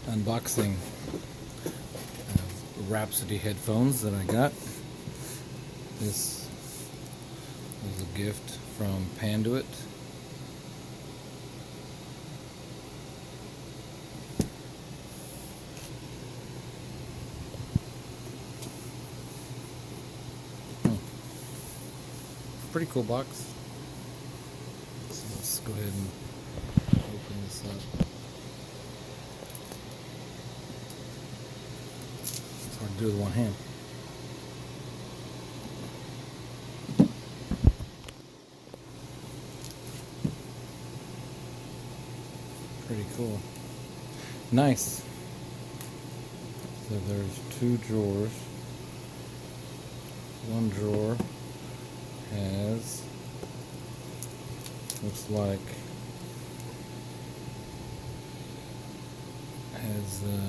unboxing of Rhapsody headphones that I got. This was a gift from Panduit. Pretty cool box. So let's go ahead and open this up. It's hard to do with one hand. Pretty cool. Nice. So there's two drawers. One drawer has, looks like, has a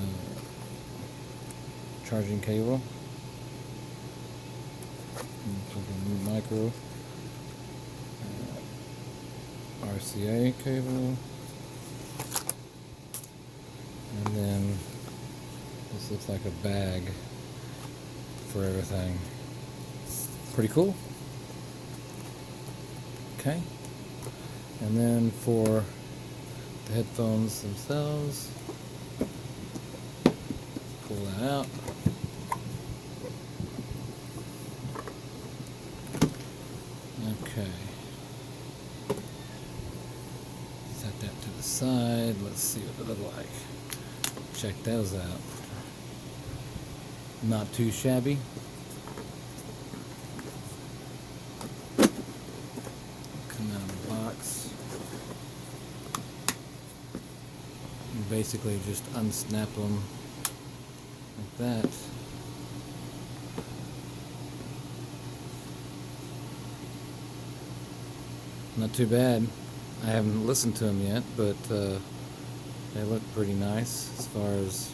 charging cable, micro RCA cable, and then this looks like a bag for everything. Pretty cool. Okay, and then for the headphones themselves, pull that out. Okay, set that to the side. Let's see what they look like. Check those out. Not too shabby. Come out of the box. You basically just unsnap them like that. Not too bad. I haven't listened to them yet, but they look pretty nice as far as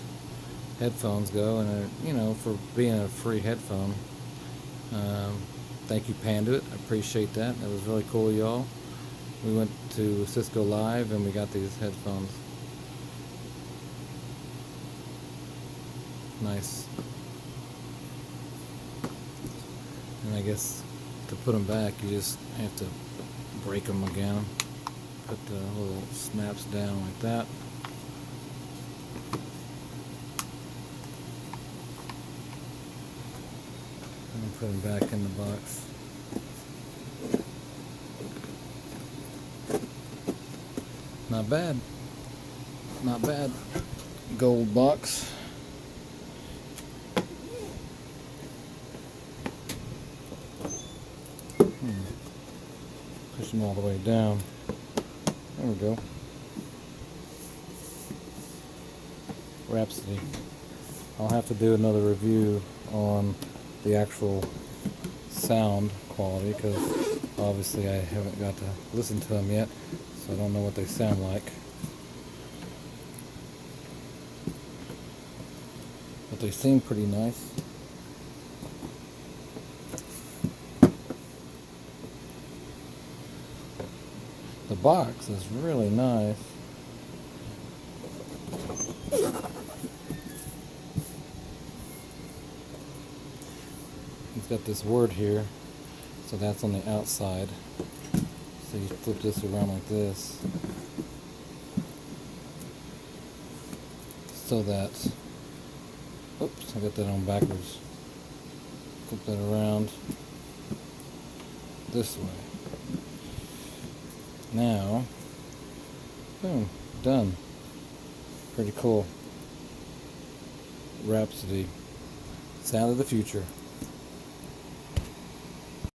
headphones go, and you know, for being a free headphone. Thank you, Panduit. I appreciate that. That was really cool, y'all. We went to Cisco Live and we got these headphones. Nice. And I guess to put them back, you just have to break them again. Put the little snaps down like that. And put them back in the box. Not bad. Not bad. Gold box. Push them all the way down. There we go. Rhapsody. I'll have to do another review on the actual sound quality, because obviously I haven't got to listen to them yet, so I don't know what they sound like. But they seem pretty nice. The box is really nice. It's got this word here, so that's on the outside. So you flip this around like this, so that, oops, I got that on backwards. Flip that around this way. Now, boom, done. Pretty cool. Rhapsody. Sound of the future.